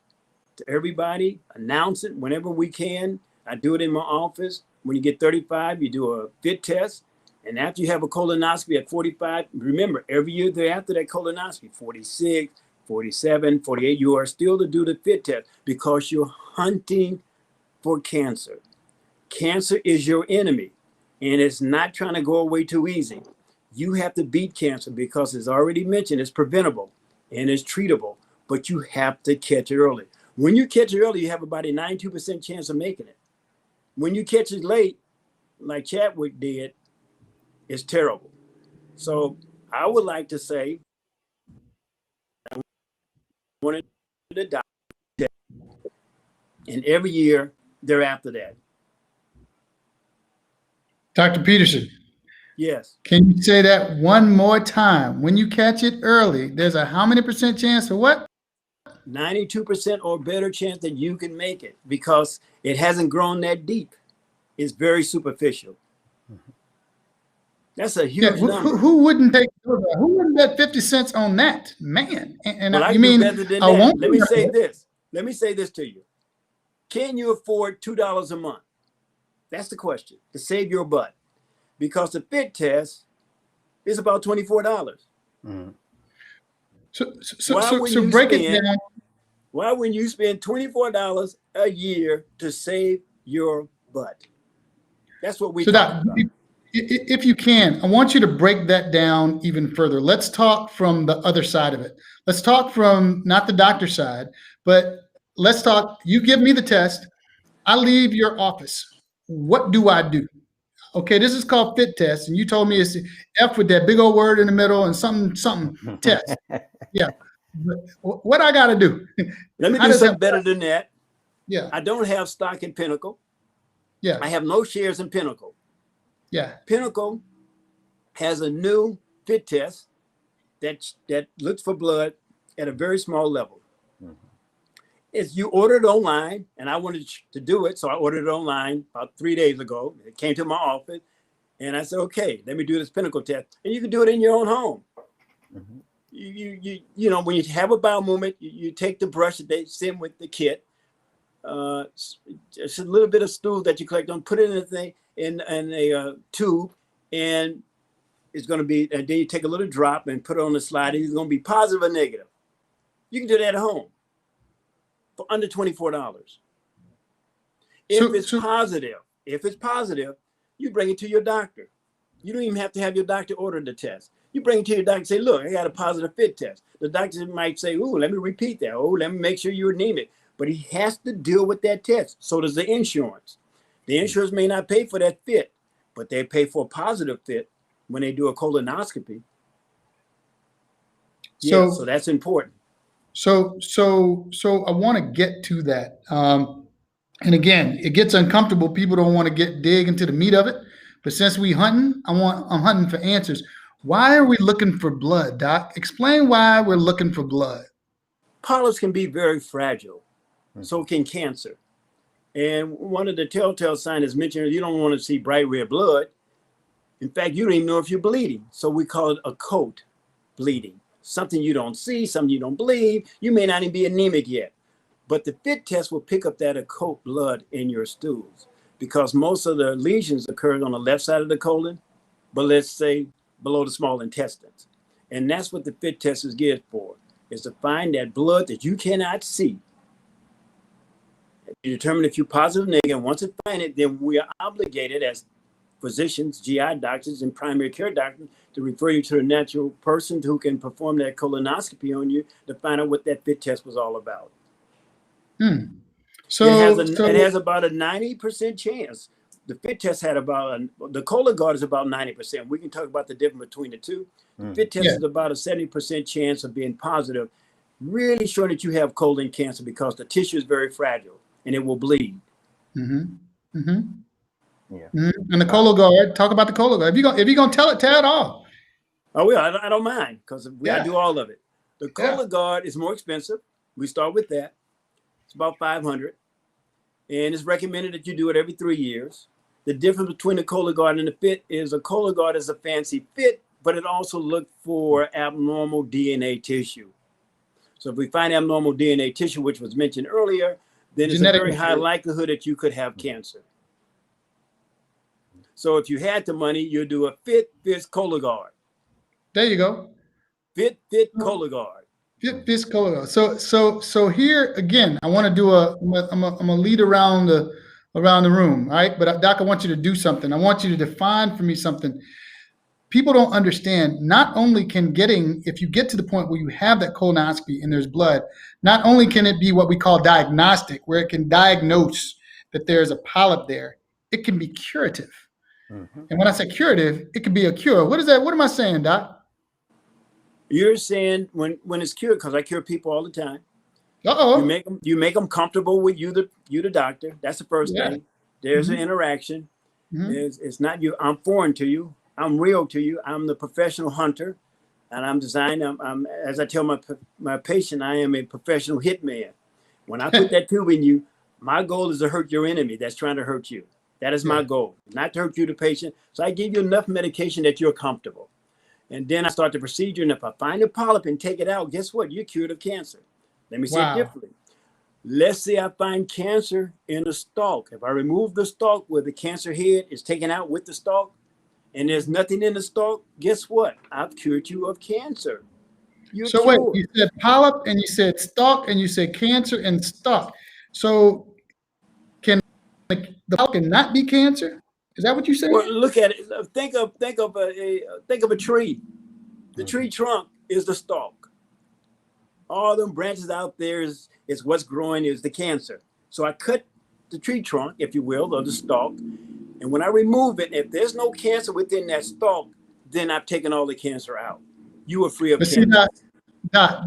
to everybody, announce it whenever we can. I do it in my office. When you get 35, you do a FIT test. And after you have a colonoscopy at 45, remember, every year thereafter that colonoscopy, 46, 47, 48, you are still to do the FIT test because you're hunting for cancer. Cancer is your enemy, and it's not trying to go away too easy. You have to beat cancer because, as already mentioned, it's preventable and it's treatable, but you have to catch it early. When you catch it early, you have about a 92% chance of making it. When you catch it late, like Chadwick did, it's terrible. So I would like to say, I wanted to die, and every year thereafter that. Dr. Peterson, Yes. can you say that one more time? When you catch it early, there's a how many percent chance of what? 92% or better chance that you can make it because it hasn't grown that deep. It's very superficial. That's a huge number. Who wouldn't take who wouldn't bet 50 cents on that, man? And Well, I you mean better than I that. won't Let me say this. Let me say this to you. Can you afford $2 a month? That's the question. To save your butt, because the FIT test is about $24. Mm. So break it down. Why wouldn't you spend $24 a year to save your butt? That's what we talk about. if you can, I want you to break that down even further. Let's talk from the other side of it. Let's talk from not the doctor side, but let's talk. You give me the test. I leave your office. What do I do? Okay, this is called fit test, and you told me it's F with that big old word in the middle and something test. Yeah, but what I got to do? Let me How do does that something better work? than that. Yeah, I don't have stock in Pinnacle. yeah, I have no shares in Pinnacle. yeah. Pinnacle has a new fit test that looks for blood at a very small level. It's you order it online, and I wanted to do it, so I ordered it online about 3 days ago. It came to my office, and I said, "Okay, let me do this Pinnacle test." And you can do it in your own home. You know, when you have a bowel movement, you take the brush that they send with the kit. Just a little bit of stool that you collect on, put it in a thing in a tube, and it's going to be. And then you take a little drop and put it on the slide. It's going to be positive or negative. You can do that at home for under $24. If it's positive, you bring it to your doctor. You don't even have to have your doctor order the test. You bring it to your doctor and say, "Look, I got a positive fit test." The doctor might say, "Ooh, let me repeat that. Oh, let me make sure you're anemic." But he has to deal with that test. So does the insurance. The insurance may not pay for that fit, but they pay for a positive fit when they do a colonoscopy. So that's important. So I want to get to that. And again, it gets uncomfortable. People don't want to dig into the meat of it. But since we hunting, I'm hunting for answers. Why are we looking for blood, Doc? Explain why we're looking for blood. Polyps can be very fragile. So can cancer. And one of the telltale signs is mentioned, you don't want to see bright red blood. In fact, you don't even know if you're bleeding. So we call it occult bleeding. Something you don't see, something you don't believe. You may not even be anemic yet. But the fit test will pick up that occult blood in your stools because most of the lesions occur on the left side of the colon, but let's say below the small intestines. And that's what the fit test is geared for, is to find that blood that you cannot see. You determine if you're positive or negative. Once you find it, then we are obligated as physicians, GI doctors, and primary care doctors to refer you to a natural person who can perform that colonoscopy on you to find out what that fit test was all about. So it has about a 90% chance. The fit test had the Cologuard is about 90%. We can talk about the difference between the two. The fit test is about a 70% chance of being positive, really showing that you have colon cancer because the tissue is very fragile and it will bleed. And the Cologuard, talk about the Cologuard. If you're gonna tell it all. Oh yeah, I don't mind because I do all of it. The Cologuard is more expensive. We start with that. It's about $500, and it's recommended that you do it every 3 years. The difference between the Cologuard and the fit is a Cologuard is a fancy fit, but it also looks for abnormal DNA tissue. So if we find abnormal DNA tissue, which was mentioned earlier, then it's a very high likelihood that you could have cancer. So if you had the money, you'd do a fit Cologuard. There you go. Fit Cologuard. Fit Cologuard. So here again, I want to do I'm a lead around the room, all right? But Doc, I want you to do something. I want you to define for me something. People don't understand. Not only if you get to the point where you have that colonoscopy and there's blood, not only can it be what we call diagnostic, where it can diagnose that there's a polyp there, it can be curative. And when I say curative, it could be a cure. What is that? What am I saying, Doc? You're saying when it's cured, because I cure people all the time. Uh-oh. You make them comfortable with you, the doctor. That's the first thing. There's an interaction. It's not you. I'm foreign to you. I'm real to you. I'm the professional hunter, and I'm designed. I'm as I tell my patient, I am a professional hitman. When I put that tube in you, my goal is to hurt your enemy that's trying to hurt you. That is my goal, not to hurt you, the patient. So I give you enough medication that you're comfortable. And then I start the procedure. And if I find a polyp and take it out, guess what? You're cured of cancer. Let me say it differently. Let's say I find cancer in the stalk. If I remove the stalk where the cancer head is taken out with the stalk, and there's nothing in the stalk, guess what? I've cured you of cancer. So wait, you said polyp and you said stalk and you said cancer and stalk. So can the polyp not be cancer? Is that what you said? Well, look at it. Think of a tree. The tree trunk is the stalk. All them branches out there is what's growing is the cancer. So I cut the tree trunk, if you will, or the stalk. And when I remove it, if there's no cancer within that stalk, then I've taken all the cancer out. You are free of But cancer. see, Doc,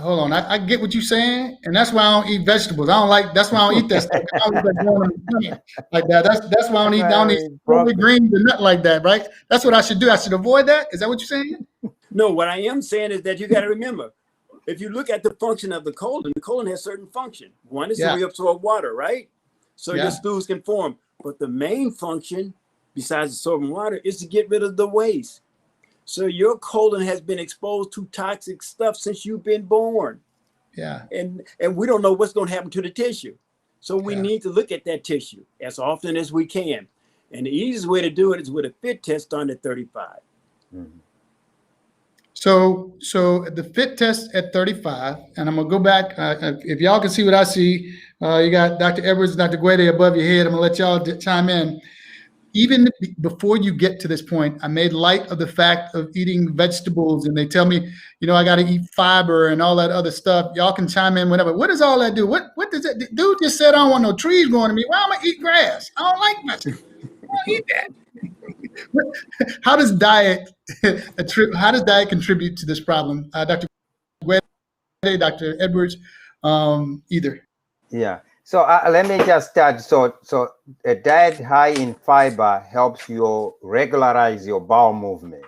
hold on. I get what you're saying, and that's why I don't eat vegetables. That's why I don't eat that stuff. I don't eat that growing on the plant like that. That's why I don't eat broccoli, greens and nothing like that, right? That's what I should do. I should avoid that. Is that what you're saying? No, what I am saying is that you got to remember, if you look at the function of the colon has certain function. One is to reabsorb water, right? So your stools can form. But the main function, besides absorbing water, is to get rid of the waste. So your colon has been exposed to toxic stuff since you've been born. Yeah. And we don't know what's going to happen to the tissue. So we need to look at that tissue as often as we can. And the easiest way to do it is with a fit test done at 35. Mm-hmm. So the fit test at 35, and I'm gonna go back. If y'all can see what I see, you got Dr. Edwards, Dr. Gwede above your head. I'm gonna let y'all chime in. Even before you get to this point, I made light of the fact of eating vegetables, and they tell me, I got to eat fiber and all that other stuff. Y'all can chime in whenever. What does all that do? What does it? Dude just said I don't want no trees growing to me. Why am I eat grass? I don't like vegetables. I don't eat that. How does diet contribute to this problem, Dr. Gwede, Dr. Edwards, either? Yeah. So let me just start. So a diet high in fiber helps you regularize your bowel movement,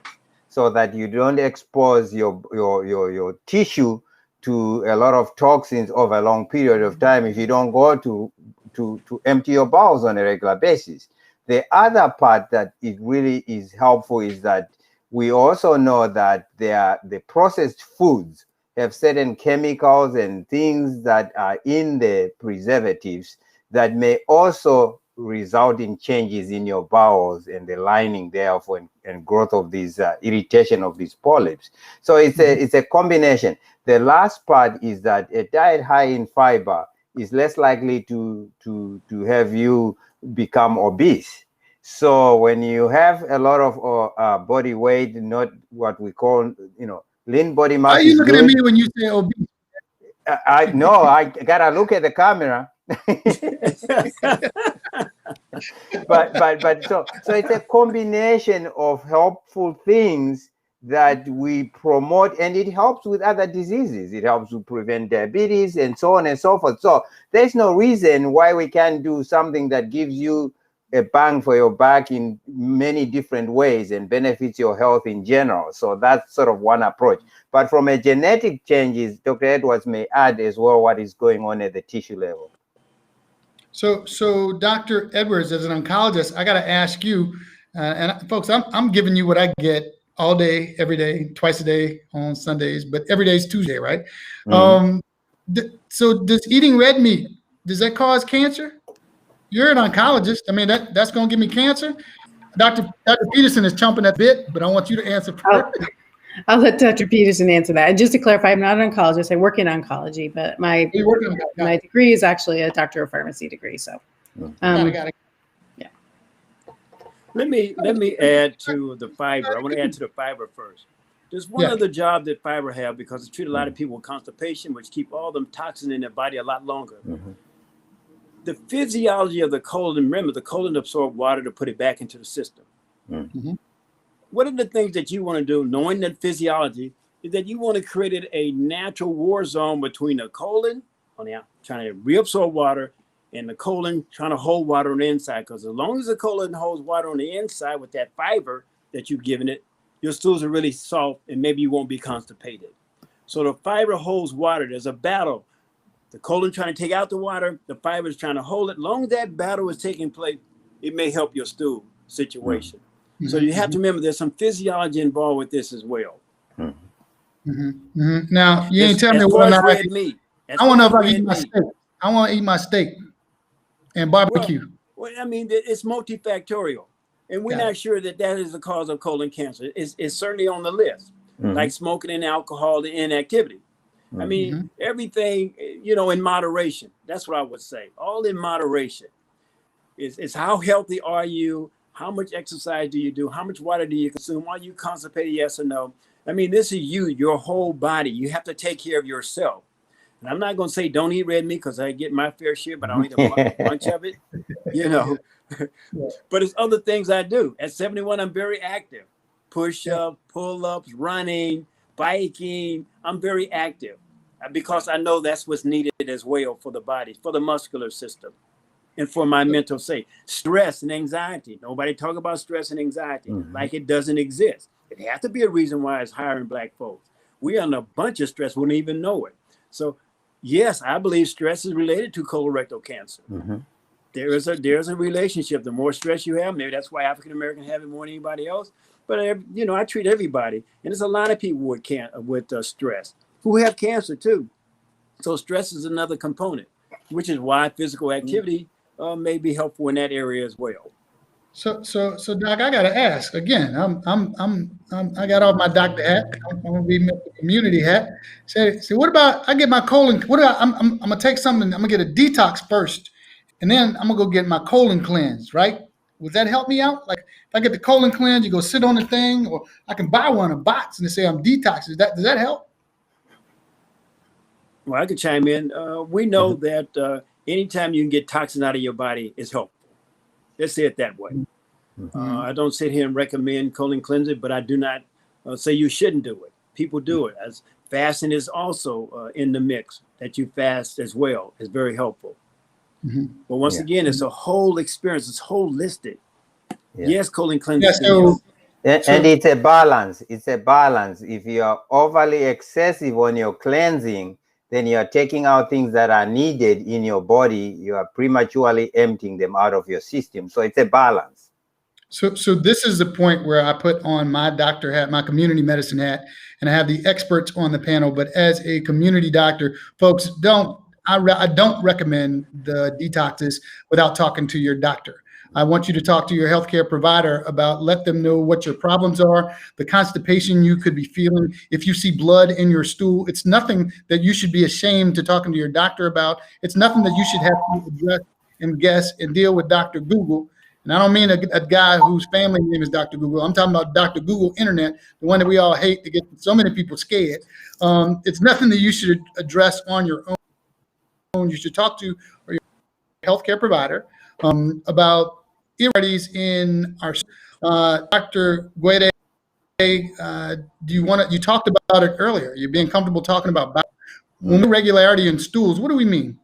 so that you don't expose your tissue to a lot of toxins over a long period of time if you don't go to empty your bowels on a regular basis. The other part that it really is helpful is that we also know that the processed foods have certain chemicals and things that are in the preservatives that may also result in changes in your bowels and the lining thereof and growth of these irritation of these polyps. So it's a combination. The last part is that a diet high in fiber is less likely to have you become obese. So when you have a lot of body weight, not what we call, lean body mass. Why are you looking at me when you say obese? I gotta look at the camera. but so it's a combination of helpful things that we promote, and it helps with other diseases. It helps to prevent diabetes and so on and so forth. So there's no reason why we can't do something that gives you a bang for your buck in many different ways and benefits your health in general. So that's sort of one approach. But from a genetic changes, Dr. Edwards may add as well what is going on at the tissue level. So Dr. Edwards, as an oncologist, I got to ask you, and folks, I'm giving you what I get all day, every day, twice a day on Sundays, but every day is Tuesday, right? Mm-hmm. So does eating red meat, does that cause cancer? You're an oncologist. I mean, that's going to give me cancer. Dr. Peterson is chomping at the bit, but I want you to answer first. I'll let Dr. Peterson answer that. And just to clarify, I'm not an oncologist. I work in oncology, but my degree is actually a doctor of pharmacy degree. So, got it. Yeah. Let me add to the fiber. I want to add to the fiber first. There's one other job that fiber have, because it treats a lot of people with constipation, which keep all them toxins in their body a lot longer. Mm-hmm. The physiology of the colon, remember, the colon absorbs water to put it back into the system. Mm-hmm. One of the things that you want to do, knowing that physiology, is that you want to create a natural war zone between the colon on the out, trying to reabsorb water, and the colon trying to hold water on the inside. Because as long as the colon holds water on the inside with that fiber that you've given it, your stools are really soft and maybe you won't be constipated. So the fiber holds water. There's a battle. The colon trying to take out the water, the fiber is trying to hold it. As long as that battle is taking place, it may help your stool situation. Mm-hmm. So you have to remember there's some physiology involved with this as well. Mm-hmm. Mm-hmm. Now, you ain't telling me what I'm red meat. I want to know if I eat my steak. I want to eat my steak and barbecue. Well, I mean, it's multifactorial. And we're not sure that is the cause of colon cancer. It's certainly on the list, like smoking and alcohol and inactivity. I mean, everything, in moderation. That's what I would say. All in moderation. It's how healthy are you? How much exercise do you do? How much water do you consume? Are you constipated? Yes or no? I mean, this is you, your whole body. You have to take care of yourself. And I'm not going to say don't eat red meat because I get my fair share, but I don't eat a bunch of it, you know. But it's other things I do. At 71, I'm very active. Push-ups, pull-ups, running, biking. I'm very active because I know that's what's needed as well for the body, for the muscular system, and for my mental state. Stress and anxiety. Nobody talk about stress and anxiety like it doesn't exist. It has to be a reason why it's higher in Black folks. We're on a bunch of stress, we don't even know it. So yes, I believe stress is related to colorectal cancer. There's a relationship. The more stress you have, maybe that's why African Americans have it more than anybody else. But you know, I treat everybody, and there's a lot of people with stress who have cancer too. So stress is another component, which is why physical activity may be helpful in that area as well. So Doc, I gotta ask again. I got off my doctor hat. I'm gonna be the community hat. Say, what about I get my colon? What about I'm gonna take something. I'm gonna get a detox first, and then I'm gonna go get my colon cleanse. Right? Would that help me out? Like if I get the colon cleanse, you go sit on the thing, or I can buy one a box and say I'm detox. Does that help? Well, I could chime in. We know that anytime you can get toxins out of your body is helpful. Let's say it that way. I don't sit here and recommend colon cleansing, but I do not say you shouldn't do it. People do it. As fasting is also in the mix, that you fast as well is very helpful. But once again, it's a whole experience. It's holistic. Yes, colon cleansing. And it's a balance. It's a balance. If you are overly excessive on your cleansing, then you are taking out things that are needed in your body. You are prematurely emptying them out of your system. So it's a balance. So this is the point where I put on my doctor hat, my community medicine hat, and I have the experts on the panel. But as a community doctor, folks, I don't recommend the detoxes without talking to your doctor. I want you to talk to your healthcare provider let them know what your problems are, the constipation you could be feeling. If you see blood in your stool, it's nothing that you should be ashamed to talking to your doctor about. It's nothing that you should have to address and guess and deal with Dr. Google. And I don't mean a guy whose family name is Dr. Google. I'm talking about Dr. Google Internet, the one that we all hate to get so many people scared. It's nothing that you should address on your own. You should talk to your healthcare provider about irregularities in our Dr. Gwede. You talked about it earlier. You're being comfortable talking about irregularity in stools. What do we mean?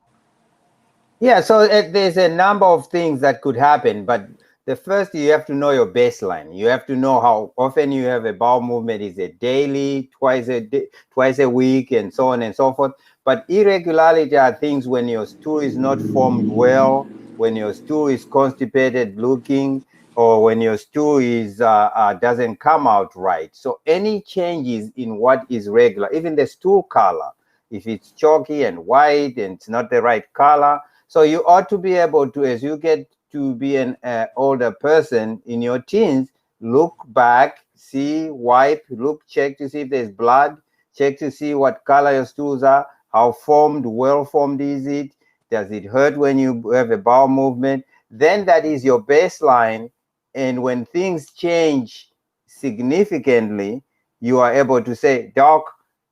Yeah, so there's a number of things that could happen, but the first, you have to know your baseline. You have to know how often you have a bowel movement. Is it daily, twice a week, and so on and so forth. But irregularity are things when your stool is not formed well, when your stool is constipated looking, or when your stool is doesn't come out right. So any changes in what is regular, even the stool color, if it's chalky and white and it's not the right color. So you ought to be able to, as you get to be an older person in your teens, look back, see, wipe, look, check to see if there's blood, check to see what color your stools are, how formed, well formed is it, does it hurt when you have a bowel movement? Then that is your baseline. And when things change significantly, you are able to say, Doc,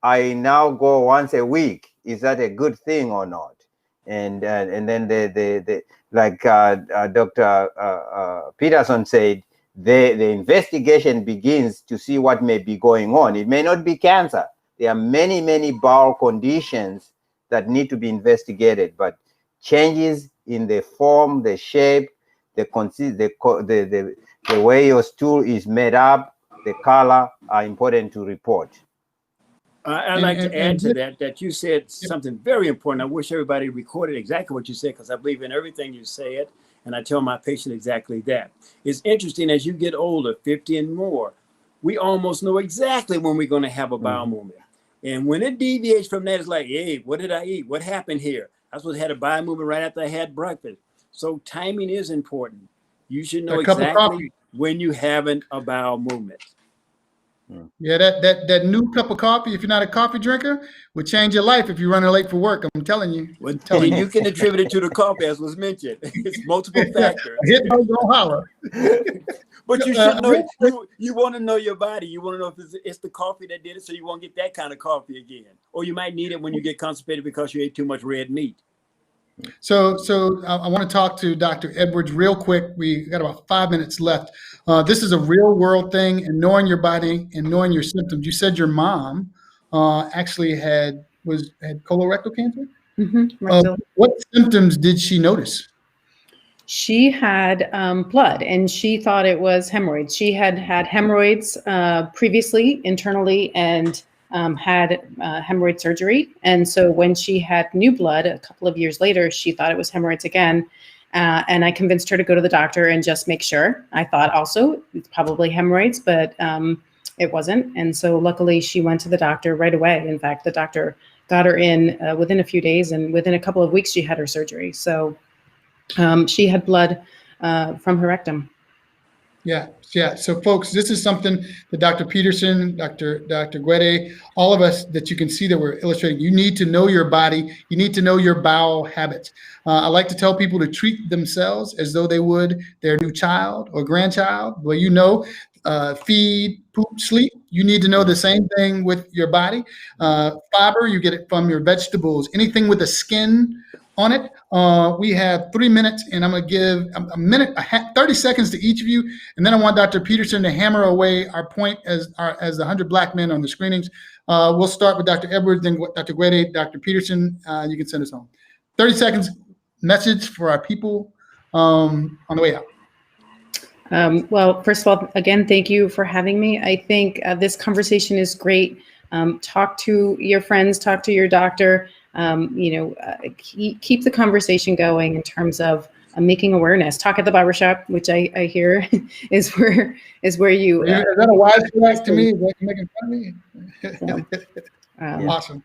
I now go once a week. Is that a good thing or not? And then like Dr. Peterson said, the investigation begins to see what may be going on. It may not be cancer. There are many, many bowel conditions that need to be investigated, but changes in the form, the shape, the way your stool is made up, the color are important to report. I'd like to add to that you said something very important. I wish everybody recorded exactly what you said, because I believe in everything you said, and I tell my patient exactly that. It's interesting, as you get older, 50 and more, we almost know exactly when we're going to have a bowel movement. And when it deviates from that, it's like, hey, what did I eat? What happened here? I was supposed to have a bowel movement right after I had breakfast. So timing is important. You should know exactly when you're having a bowel movement. Yeah, that new cup of coffee, if you're not a coffee drinker, would change your life if you're running late for work. I'm telling you. Well, I'm telling you can attribute it to the coffee, as was mentioned. It's multiple factors. Hit those, don't holler. But you should know, you want to know your body. You want to know if it's the coffee that did it, so you won't get that kind of coffee again. Or you might need it when you get constipated because you ate too much red meat. So I want to talk to Dr. Edwards real quick. We got about 5 minutes left. This is a real world thing, and knowing your body and knowing your symptoms. You said your mom actually had colorectal cancer. What symptoms did she notice? She had blood, and she thought it was hemorrhoids. She had hemorrhoids previously internally, and had hemorrhoid surgery. And so when she had new blood a couple of years later, she thought it was hemorrhoids again. And I convinced her to go to the doctor and just make sure. I thought also it's probably hemorrhoids, but it wasn't. And so luckily she went to the doctor right away. In fact, the doctor got her in within a few days, and within a couple of weeks she had her surgery. So she had blood from her rectum. Yeah. So, folks, this is something that Dr. Peterson, Dr. Gwede, all of us that you can see that we're illustrating. You need to know your body. You need to know your bowel habits. I like to tell people to treat themselves as though they would their new child or grandchild. Well, feed, poop, sleep. You need to know the same thing with your body. Fiber, you get it from your vegetables. Anything with the skin on it. We have 3 minutes, and I'm going to give a minute, 30 seconds to each of you, and then I want Dr. Peterson to hammer away our point as the 100 Black men on the screenings. We'll start with Dr. Edwards, then Dr. Gwede, Dr. Peterson. You can send us home. 30 seconds, message for our people on the way out. Well, first of all, again, thank you for having me. I think this conversation is great. Talk to your friends, talk to your doctor. Keep the conversation going in terms of making awareness. Talk at the barbershop, which I hear is where you. Is that a wise flag to me? Is that making fun of me? Awesome.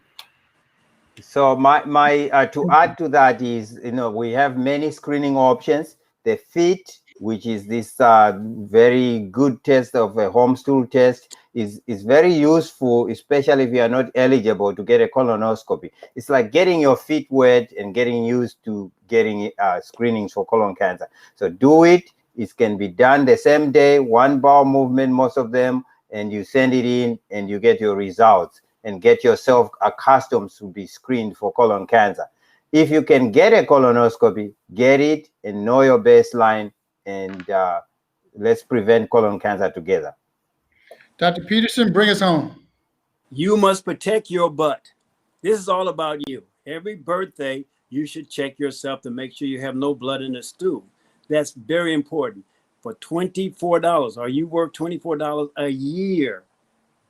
So my to add to that is, we have many screening options. The FIT, which is this very good test of a home stool test, is very useful, especially if you are not eligible to get a colonoscopy. It's like getting your feet wet and getting used to getting screenings for colon cancer. So do it. It can be done the same day, one bowel movement, most of them, and you send it in and you get your results and get yourself accustomed to be screened for colon cancer. If you can get a colonoscopy, get it and know your baseline, and let's prevent colon cancer together. Dr. Peterson, bring us home. You must protect your butt. This is all about you. Every birthday, you should check yourself to make sure you have no blood in the stool. That's very important. For $24, or you work $24 a year,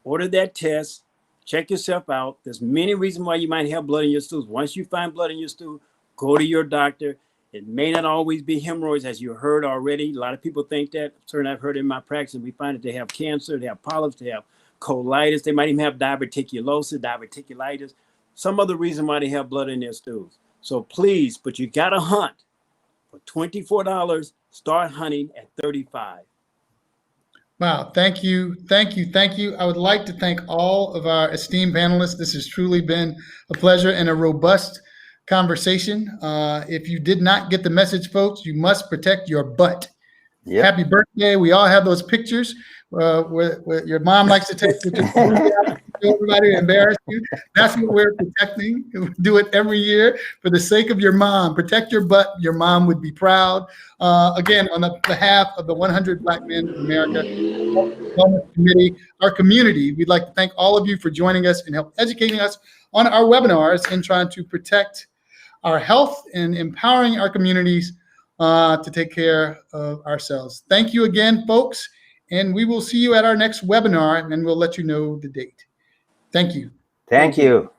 order that test, check yourself out. There's many reasons why you might have blood in your stools. Once you find blood in your stool, go to your doctor. It may not always be hemorrhoids, as you heard already. A lot of people think that. Certainly I've heard in my practice, we find that they have cancer, they have polyps, they have colitis, they might even have diverticulitis, some other reason why they have blood in their stools. So please, but you gotta hunt. For $24, start hunting at $35. Wow, thank you. I would like to thank all of our esteemed panelists. This has truly been a pleasure and a robust conversation. If you did not get the message, folks, you must protect your butt. Yep. Happy birthday. We all have those pictures where your mom likes to take pictures to everybody to embarrass you. That's what we're protecting. We do it every year for the sake of your mom. Protect your butt. Your mom would be proud. Again, on the behalf of the 100 Black Men of America Wellness Committee, our community, we'd like to thank all of you for joining us and help educating us on our webinars and trying to protect our health and empowering our communities to take care of ourselves. Thank you again, folks, and we will see you at our next webinar, and we'll let you know the date. Thank you. Thank you.